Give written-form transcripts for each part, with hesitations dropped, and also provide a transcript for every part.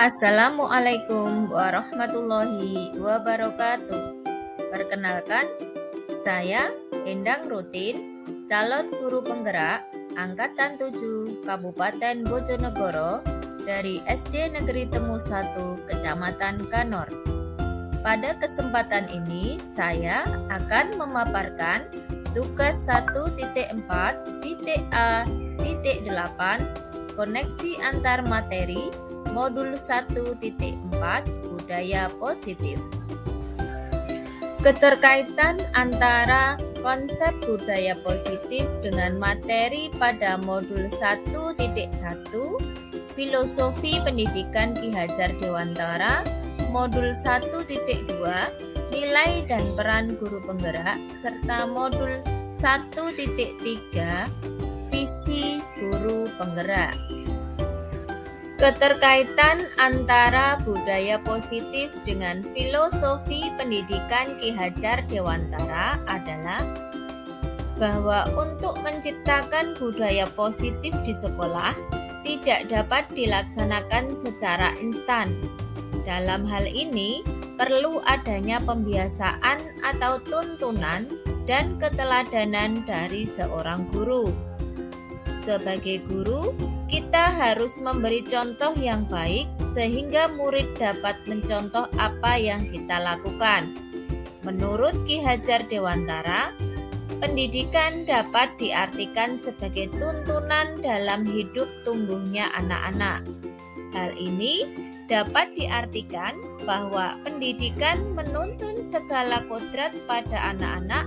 Assalamualaikum warahmatullahi wabarakatuh. Perkenalkan, saya Endang Rutin, calon guru penggerak Angkatan 7 Kabupaten Bojonegoro dari SD Negeri Temu 1 Kecamatan Kanor. Pada kesempatan ini, saya akan memaparkan tugas 1.4.A.8 koneksi antar materi Modul 1.4 Budaya Positif. Keterkaitan antara konsep budaya positif dengan materi pada Modul 1.1 Filosofi Pendidikan Ki Hajar Dewantara, Modul 1.2 Nilai dan Peran Guru Penggerak, serta Modul 1.3 Visi Guru Penggerak. Keterkaitan antara budaya positif dengan filosofi pendidikan Ki Hajar Dewantara adalah bahwa untuk menciptakan budaya positif di sekolah tidak dapat dilaksanakan secara instan. Dalam hal ini, perlu adanya pembiasaan atau tuntunan dan keteladanan dari seorang guru. Sebagai guru, kita harus memberi contoh yang baik sehingga murid dapat mencontoh apa yang kita lakukan. Menurut Ki Hajar Dewantara, pendidikan dapat diartikan sebagai tuntunan dalam hidup tumbuhnya anak-anak. Hal ini dapat diartikan bahwa pendidikan menuntun segala kodrat pada anak-anak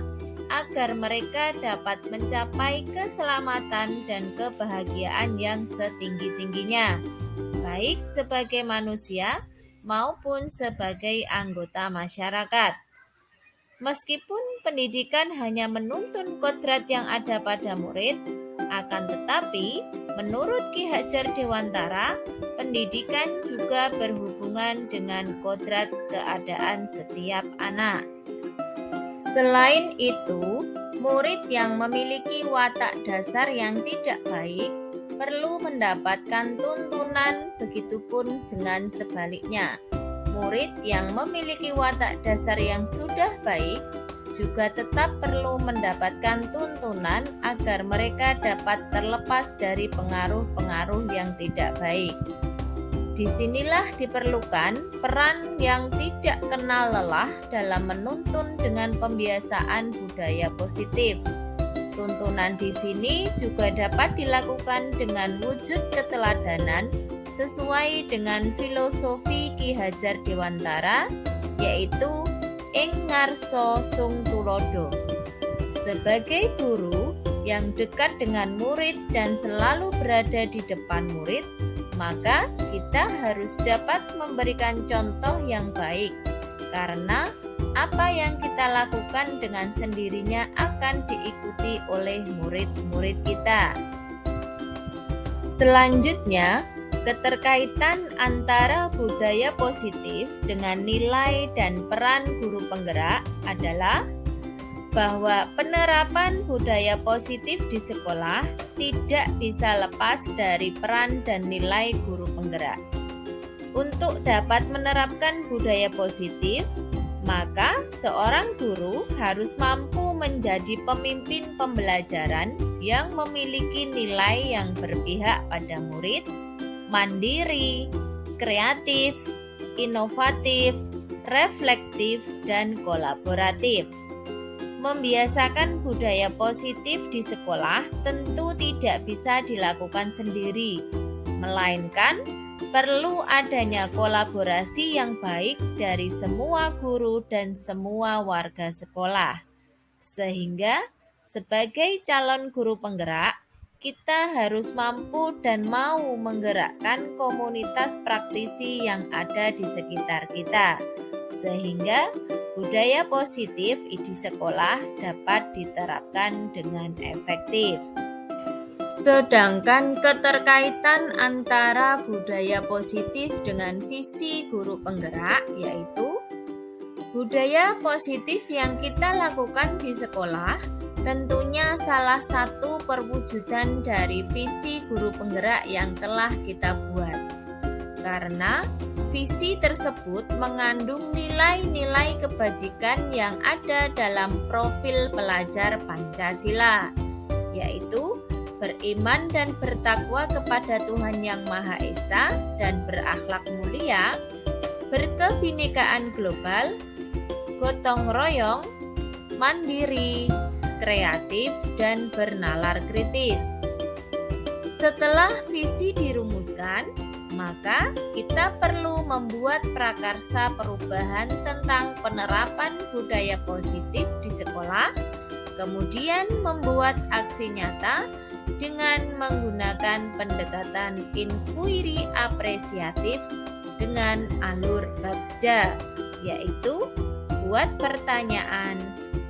agar mereka dapat mencapai keselamatan dan kebahagiaan yang setinggi-tingginya, baik sebagai manusia maupun sebagai anggota masyarakat. Meskipun pendidikan hanya menuntun kodrat yang ada pada murid, akan tetapi menurut Ki Hajar Dewantara, pendidikan juga berhubungan dengan kodrat keadaan setiap anak. Selain itu, murid yang memiliki watak dasar yang tidak baik perlu mendapatkan tuntunan, begitupun dengan sebaliknya. Murid yang memiliki watak dasar yang sudah baik juga tetap perlu mendapatkan tuntunan agar mereka dapat terlepas dari pengaruh-pengaruh yang tidak baik. Disinilah diperlukan peran yang tidak kenal lelah dalam menuntun dengan pembiasaan budaya positif. Tuntunan di sini juga dapat dilakukan dengan wujud keteladanan sesuai dengan filosofi Ki Hajar Dewantara, yaitu ing ngarsa sung tulodo. Sebagai guru yang dekat dengan murid dan selalu berada di depan murid, maka kita harus dapat memberikan contoh yang baik, karena apa yang kita lakukan dengan sendirinya akan diikuti oleh murid-murid kita. Selanjutnya, keterkaitan antara budaya positif dengan nilai dan peran guru penggerak adalah bahwa penerapan budaya positif di sekolah tidak bisa lepas dari peran dan nilai guru penggerak. Untuk dapat menerapkan budaya positif, maka seorang guru harus mampu menjadi pemimpin pembelajaran yang memiliki nilai yang berpihak pada murid, mandiri, kreatif, inovatif, reflektif, dan kolaboratif. Membiasakan budaya positif di sekolah tentu tidak bisa dilakukan sendiri, melainkan perlu adanya kolaborasi yang baik dari semua guru dan semua warga sekolah. Sehingga sebagai calon guru penggerak, kita harus mampu dan mau menggerakkan komunitas praktisi yang ada di sekitar kita, sehingga budaya positif di sekolah dapat diterapkan dengan efektif. Sedangkan keterkaitan antara budaya positif dengan visi guru penggerak, yaitu budaya positif yang kita lakukan di sekolah tentunya salah satu perwujudan dari visi guru penggerak yang telah kita buat. Karena Visi tersebut mengandung nilai-nilai kebajikan yang ada dalam profil pelajar Pancasila, yaitu beriman dan bertakwa kepada Tuhan Yang Maha Esa dan berakhlak mulia, berkebinekaan global, gotong royong, mandiri, kreatif, dan bernalar kritis. Setelah visi dirumuskan, maka kita perlu membuat prakarsa perubahan tentang penerapan budaya positif di sekolah, kemudian membuat aksi nyata dengan menggunakan pendekatan inquiry apresiatif dengan alur bagja, yaitu buat pertanyaan,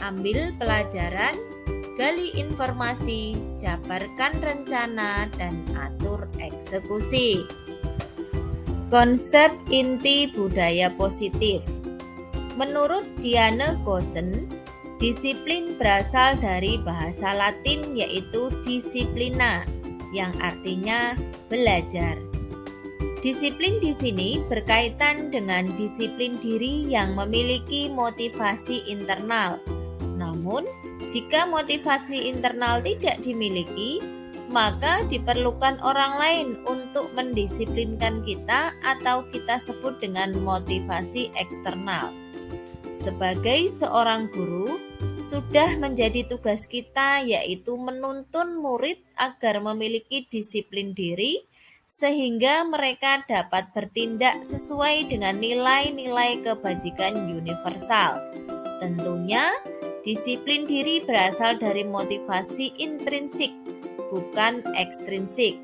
ambil pelajaran, gali informasi, jabarkan rencana, dan atur eksekusi. Konsep inti budaya positif. Menurut Diane Goosen, disiplin berasal dari bahasa Latin yaitu disciplina, yang artinya belajar. Disiplin di sini berkaitan dengan disiplin diri yang memiliki motivasi internal. Namun, jika motivasi internal tidak dimiliki, maka diperlukan orang lain untuk mendisiplinkan kita atau kita sebut dengan motivasi eksternal. Sebagai seorang guru, sudah menjadi tugas kita yaitu menuntun murid agar memiliki disiplin diri sehingga mereka dapat bertindak sesuai dengan nilai-nilai kebajikan universal. Tentunya, disiplin diri berasal dari motivasi intrinsik, bukan ekstrinsik.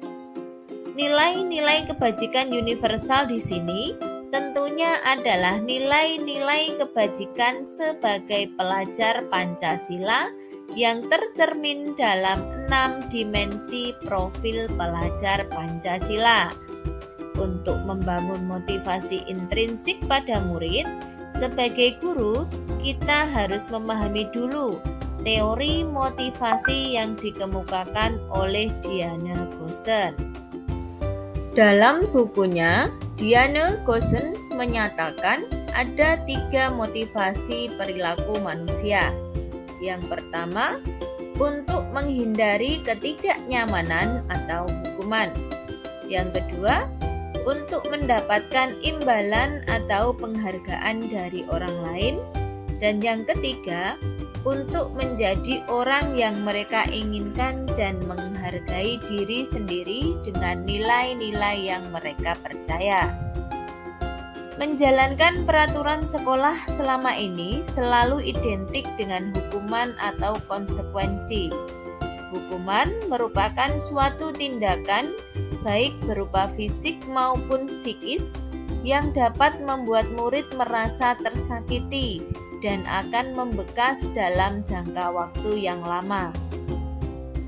Nilai-nilai kebajikan universal di sini tentunya adalah nilai-nilai kebajikan sebagai pelajar Pancasila yang tercermin dalam 6 dimensi profil pelajar Pancasila. Untuk membangun motivasi intrinsik pada murid, sebagai guru kita harus memahami dulu teori motivasi yang dikemukakan oleh Diane Goosen. Dalam bukunya, Diane Goosen menyatakan ada 3 motivasi perilaku manusia. Yang pertama, untuk menghindari ketidaknyamanan atau hukuman. Yang kedua, untuk mendapatkan imbalan atau penghargaan dari orang lain. Dan yang ketiga, untuk menjadi orang yang mereka inginkan dan menghargai diri sendiri dengan nilai-nilai yang mereka percaya. Menjalankan peraturan sekolah selama ini selalu identik dengan hukuman atau konsekuensi. Hukuman merupakan suatu tindakan baik berupa fisik maupun psikis yang dapat membuat murid merasa tersakiti dan akan membekas dalam jangka waktu yang lama.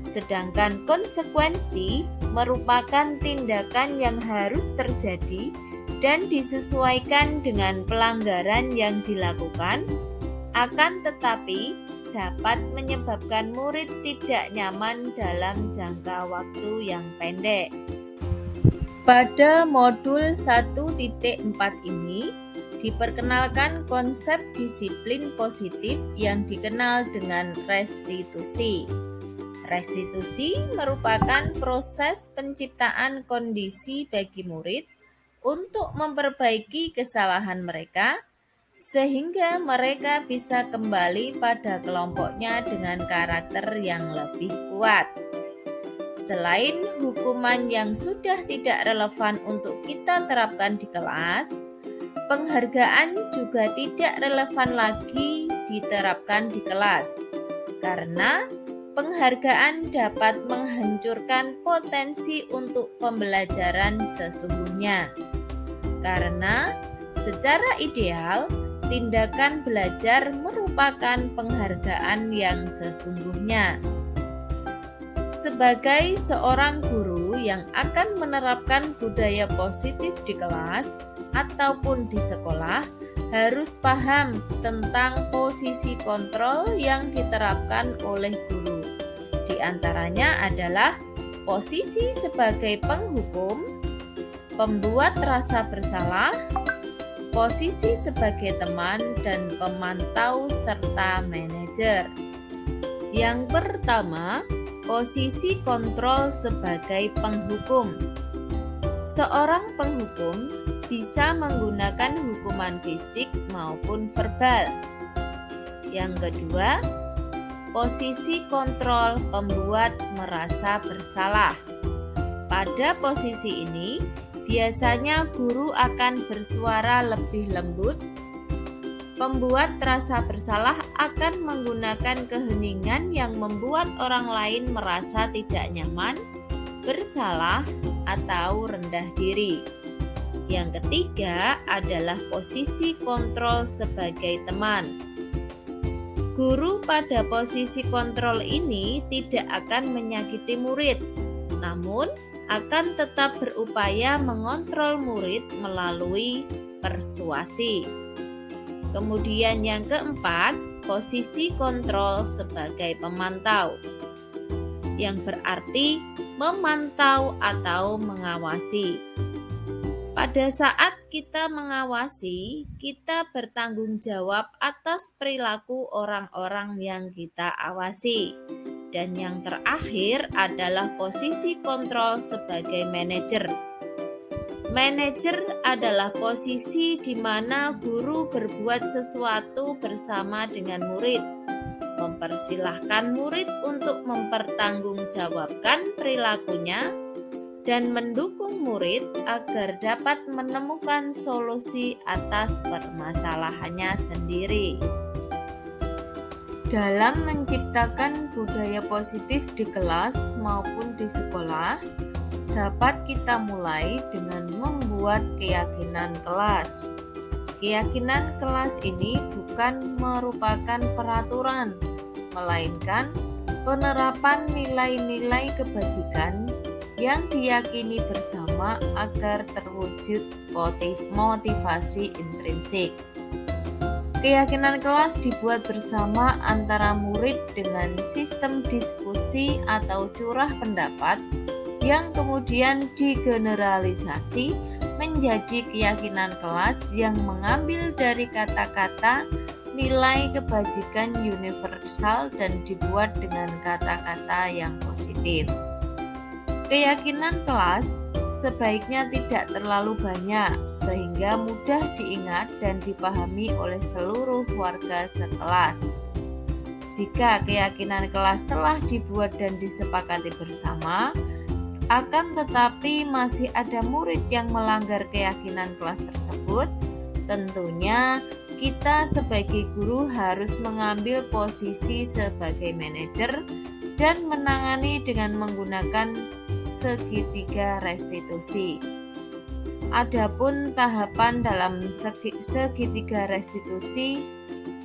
Sedangkan konsekuensi merupakan tindakan yang harus terjadi dan disesuaikan dengan pelanggaran yang dilakukan, akan tetapi dapat menyebabkan murid tidak nyaman dalam jangka waktu yang pendek. Pada modul 1.4 ini, diperkenalkan konsep disiplin positif yang dikenal dengan restitusi. Restitusi merupakan proses penciptaan kondisi bagi murid untuk memperbaiki kesalahan mereka, sehingga mereka bisa kembali pada kelompoknya dengan karakter yang lebih kuat. Selain hukuman yang sudah tidak relevan untuk kita terapkan di kelas, penghargaan juga tidak relevan lagi diterapkan di kelas, karena penghargaan dapat menghancurkan potensi untuk pembelajaran sesungguhnya. Karena secara ideal, tindakan belajar merupakan penghargaan yang sesungguhnya. Sebagai seorang guru yang akan menerapkan budaya positif di kelas ataupun di sekolah, harus paham tentang posisi kontrol yang diterapkan oleh guru. Di antaranya adalah posisi sebagai penghukum, pembuat rasa bersalah, posisi sebagai teman dan pemantau serta manajer. Yang pertama, posisi kontrol sebagai penghukum. Seorang penghukum bisa menggunakan hukuman fisik maupun verbal. Yang kedua, posisi kontrol pembuat merasa bersalah. Pada posisi ini, biasanya guru akan bersuara lebih lembut. Pembuat rasa bersalah akan menggunakan keheningan yang membuat orang lain merasa tidak nyaman, bersalah, atau rendah diri. Yang ketiga adalah posisi kontrol sebagai teman. Guru pada posisi kontrol ini tidak akan menyakiti murid, namun akan tetap berupaya mengontrol murid melalui persuasi. Kemudian yang keempat, posisi kontrol sebagai pemantau, yang berarti memantau atau mengawasi. Pada saat kita mengawasi, kita bertanggung jawab atas perilaku orang-orang yang kita awasi. Dan yang terakhir adalah posisi kontrol sebagai manajer. Manajer adalah posisi di mana guru berbuat sesuatu bersama dengan murid, mempersilahkan murid untuk mempertanggungjawabkan perilakunya, dan mendukung murid agar dapat menemukan solusi atas permasalahannya sendiri. Dalam menciptakan budaya positif di kelas maupun di sekolah, dapat kita mulai dengan membuat keyakinan kelas. Keyakinan kelas ini bukan merupakan peraturan, melainkan penerapan nilai-nilai kebajikan yang diyakini bersama agar terwujud motivasi intrinsik. Keyakinan kelas dibuat bersama antara murid dengan sistem diskusi atau curah pendapat yang kemudian digeneralisasi menjadi keyakinan kelas yang mengambil dari kata-kata nilai kebajikan universal dan dibuat dengan kata-kata yang positif. Keyakinan kelas sebaiknya tidak terlalu banyak sehingga mudah diingat dan dipahami oleh seluruh warga sekelas. Jika keyakinan kelas telah dibuat dan disepakati bersama, akan tetapi masih ada murid yang melanggar keyakinan kelas tersebut, tentunya kita sebagai guru harus mengambil posisi sebagai manajer dan menangani dengan menggunakan segitiga restitusi. Adapun tahapan dalam segitiga restitusi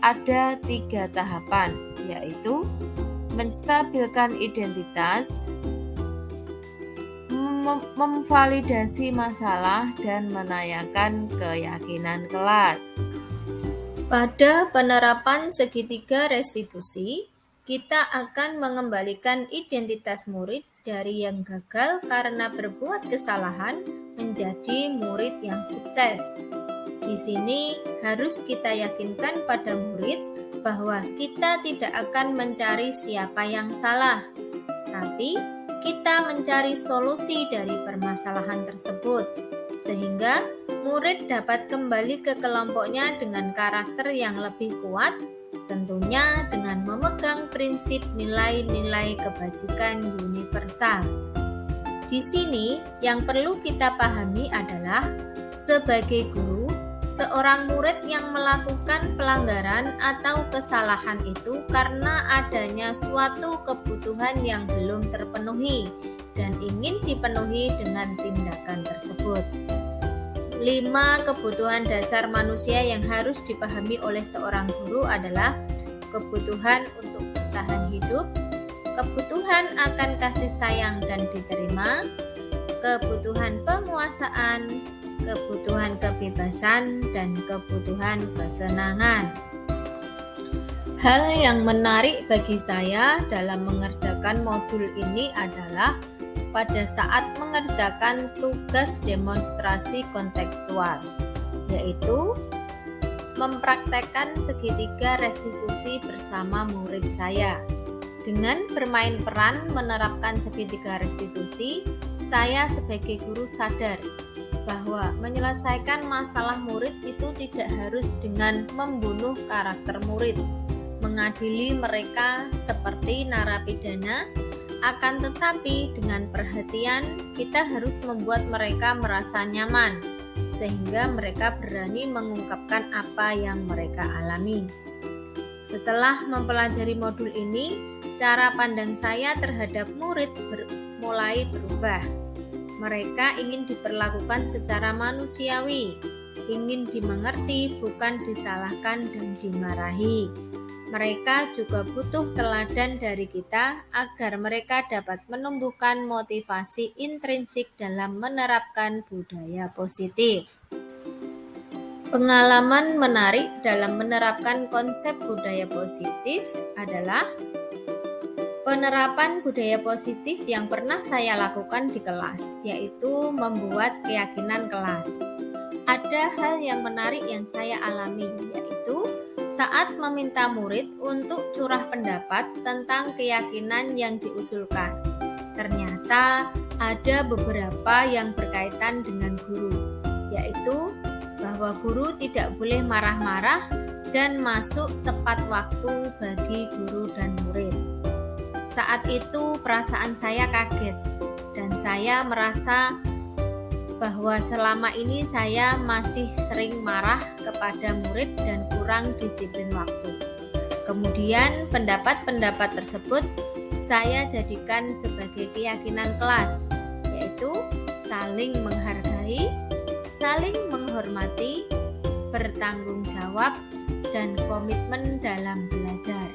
ada 3 tahapan, yaitu menstabilkan identitas, memvalidasi masalah, dan menanyakan keyakinan kelas. Pada penerapan segitiga restitusi, kita akan mengembalikan identitas murid dari yang gagal karena berbuat kesalahan menjadi murid yang sukses. Di sini harus kita yakinkan pada murid bahwa kita tidak akan mencari siapa yang salah, tapi kita mencari solusi dari permasalahan tersebut, sehingga murid dapat kembali ke kelompoknya dengan karakter yang lebih kuat, tentunya dengan memegang prinsip nilai-nilai kebajikan universal. Di sini yang perlu kita pahami adalah sebagai guru, seorang murid yang melakukan pelanggaran atau kesalahan itu karena adanya suatu kebutuhan yang belum terpenuhi dan ingin dipenuhi dengan tindakan tersebut. 5 kebutuhan dasar manusia yang harus dipahami oleh seorang guru adalah kebutuhan untuk bertahan hidup, kebutuhan akan kasih sayang dan diterima, kebutuhan penguasaan, kebutuhan kebebasan, dan kebutuhan kesenangan. Hal yang menarik bagi saya dalam mengerjakan modul ini adalah pada saat mengerjakan tugas demonstrasi kontekstual, yaitu mempraktekkan segitiga restitusi bersama murid saya. Dengan bermain peran menerapkan segitiga restitusi, saya sebagai guru sadar bahwa menyelesaikan masalah murid itu tidak harus dengan membunuh karakter murid, mengadili mereka seperti narapidana, akan tetapi dengan perhatian kita harus membuat mereka merasa nyaman, sehingga mereka berani mengungkapkan apa yang mereka alami. Setelah mempelajari modul ini, cara pandang saya terhadap murid mulai berubah. Mereka ingin diperlakukan secara manusiawi, ingin dimengerti, bukan disalahkan dan dimarahi. Mereka juga butuh teladan dari kita agar mereka dapat menumbuhkan motivasi intrinsik dalam menerapkan budaya positif. Pengalaman menarik dalam menerapkan konsep budaya positif adalah penerapan budaya positif yang pernah saya lakukan di kelas, yaitu membuat keyakinan kelas. Ada hal yang menarik yang saya alami, yaitu saat meminta murid untuk curah pendapat tentang keyakinan yang diusulkan. Ternyata ada beberapa yang berkaitan dengan guru, yaitu bahwa guru tidak boleh marah-marah dan masuk tepat waktu bagi guru dan murid. Saat itu perasaan saya kaget dan saya merasa bahwa selama ini saya masih sering marah kepada murid dan kurang disiplin waktu. Kemudian pendapat-pendapat tersebut saya jadikan sebagai keyakinan kelas, yaitu saling menghargai, saling menghormati, bertanggung jawab, dan komitmen dalam belajar.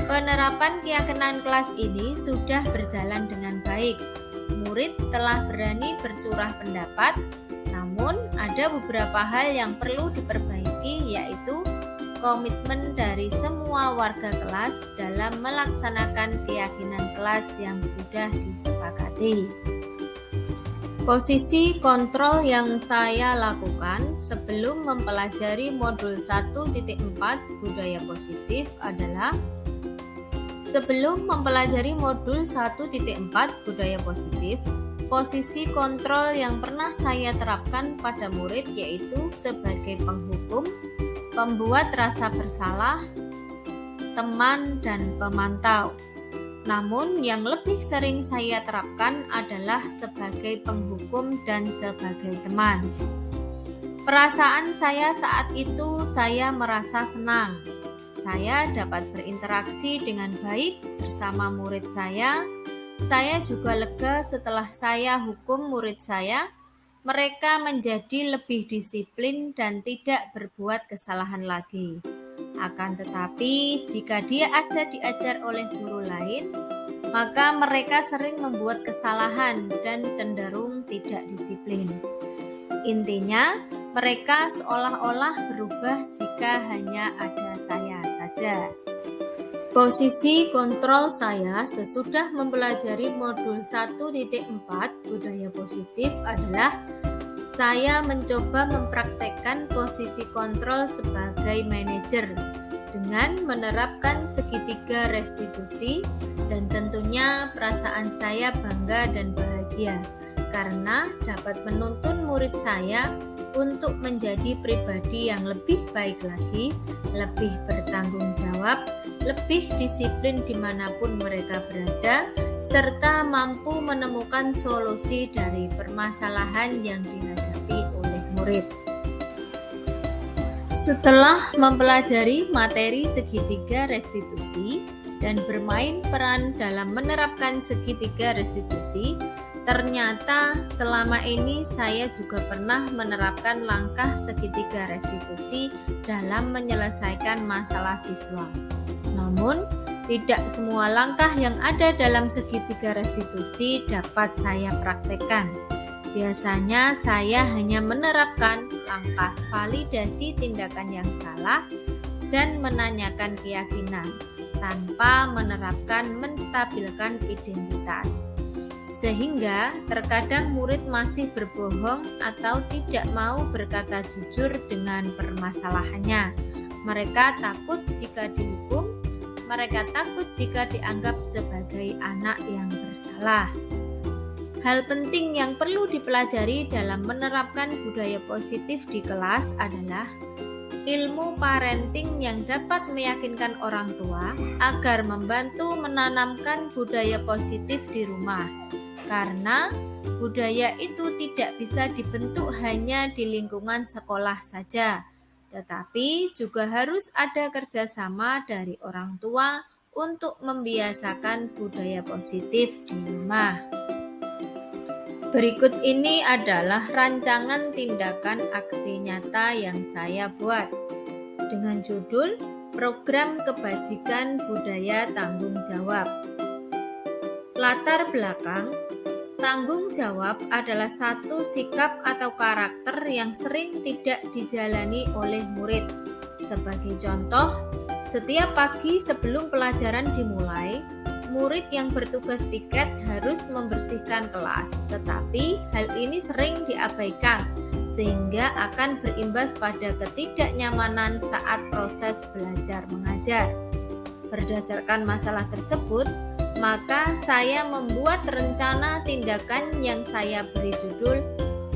Penerapan keyakinan kelas ini sudah berjalan dengan baik. Murid telah berani bercurah pendapat, namun ada beberapa hal yang perlu diperbaiki, yaitu komitmen dari semua warga kelas dalam melaksanakan keyakinan kelas yang sudah disepakati. Posisi kontrol yang saya lakukan sebelum mempelajari modul 1.4 budaya positif adalah sebelum mempelajari modul 1.4 budaya positif, posisi kontrol yang pernah saya terapkan pada murid yaitu sebagai penghukum, pembuat rasa bersalah, teman, dan pemantau. Namun yang lebih sering saya terapkan adalah sebagai penghukum dan sebagai teman. Perasaan saya saat itu saya merasa senang. Saya dapat berinteraksi dengan baik bersama murid saya. Saya juga lega setelah saya hukum murid saya. Mereka menjadi lebih disiplin dan tidak berbuat kesalahan lagi. Akan tetapi, jika dia ada diajar oleh guru lain, maka mereka sering membuat kesalahan dan cenderung tidak disiplin. Intinya, mereka seolah-olah berubah jika hanya ada saya saja. Posisi kontrol saya sesudah mempelajari modul 1.4 budaya positif adalah saya mencoba mempraktekkan posisi kontrol sebagai manajer dengan menerapkan segitiga restitusi, dan tentunya perasaan saya bangga dan bahagia karena dapat menuntun murid saya untuk menjadi pribadi yang lebih baik lagi, lebih bertanggung jawab, lebih disiplin dimanapun mereka berada, serta mampu menemukan solusi dari permasalahan yang dihadapi oleh murid. Setelah mempelajari materi segitiga restitusi dan bermain peran dalam menerapkan segitiga restitusi, ternyata selama ini saya juga pernah menerapkan langkah segitiga restitusi dalam menyelesaikan masalah siswa. Namun, tidak semua langkah yang ada dalam segitiga restitusi dapat saya praktekkan. Biasanya saya hanya menerapkan langkah validasi tindakan yang salah dan menanyakan keyakinan tanpa menerapkan menstabilkan identitas. Sehingga terkadang murid masih berbohong atau tidak mau berkata jujur dengan permasalahannya. Mereka takut jika dihukum, mereka takut jika dianggap sebagai anak yang bersalah. Hal penting yang perlu dipelajari dalam menerapkan budaya positif di kelas adalah ilmu parenting yang dapat meyakinkan orang tua agar membantu menanamkan budaya positif di rumah. Karena budaya itu tidak bisa dibentuk hanya di lingkungan sekolah saja, tetapi juga harus ada kerjasama dari orang tua untuk membiasakan budaya positif di rumah. Berikut ini adalah rancangan tindakan aksi nyata yang saya buat dengan judul Program Kebajikan Budaya Tanggung Jawab. Latar belakang, tanggung jawab adalah satu sikap atau karakter yang sering tidak dijalani oleh murid. Sebagai contoh, setiap pagi sebelum pelajaran dimulai, murid yang bertugas piket harus membersihkan kelas, tetapi hal ini sering diabaikan sehingga akan berimbas pada ketidaknyamanan saat proses belajar mengajar. Berdasarkan masalah tersebut, maka saya membuat rencana tindakan yang saya beri judul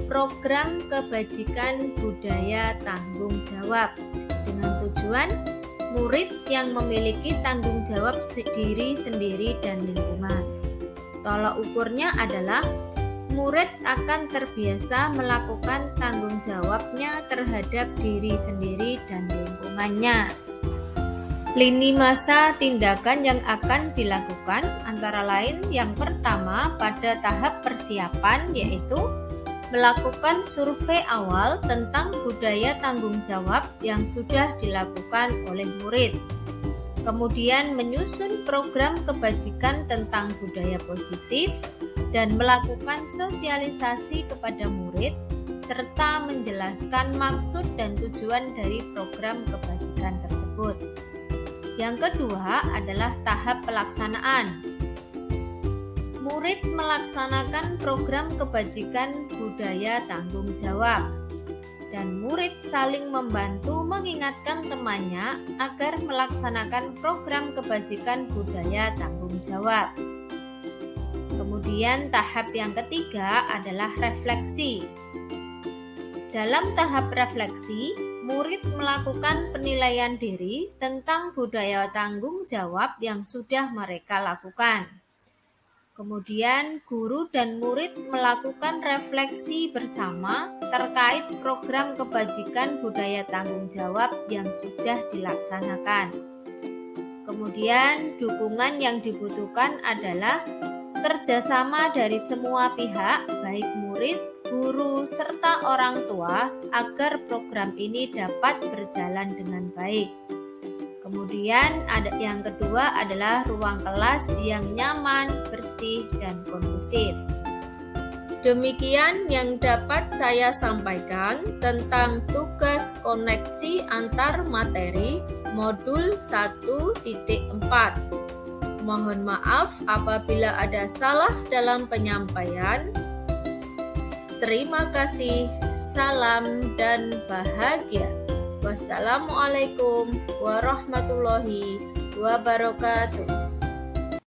Program Kebajikan Budaya Tanggung Jawab dengan tujuan murid yang memiliki tanggung jawab diri sendiri dan lingkungan. Tolak ukurnya adalah murid akan terbiasa melakukan tanggung jawabnya terhadap diri sendiri dan lingkungannya. Lini masa tindakan yang akan dilakukan antara lain yang pertama pada tahap persiapan, yaitu melakukan survei awal tentang budaya tanggung jawab yang sudah dilakukan oleh murid. Kemudian menyusun program kebajikan tentang budaya positif dan melakukan sosialisasi kepada murid serta menjelaskan maksud dan tujuan dari program kebajikan tersebut. Yang kedua adalah tahap pelaksanaan. Murid melaksanakan program kebajikan budaya tanggung jawab, dan murid saling membantu mengingatkan temannya agar melaksanakan program kebajikan budaya tanggung jawab. Kemudian tahap yang ketiga adalah refleksi. Dalam tahap refleksi, murid melakukan penilaian diri tentang budaya tanggung jawab yang sudah mereka lakukan. Kemudian guru dan murid melakukan refleksi bersama terkait program kebajikan budaya tanggung jawab yang sudah dilaksanakan. Kemudian dukungan yang dibutuhkan adalah kerjasama dari semua pihak, baik murid, guru, serta orang tua agar program ini dapat berjalan dengan baik. Kemudian yang kedua adalah ruang kelas yang nyaman, bersih, dan kondusif. Demikian yang dapat saya sampaikan tentang tugas koneksi antar materi modul 1.4. Mohon maaf apabila ada salah dalam penyampaian. Terima kasih, salam dan bahagia. Wassalamualaikum warahmatullahi wabarakatuh.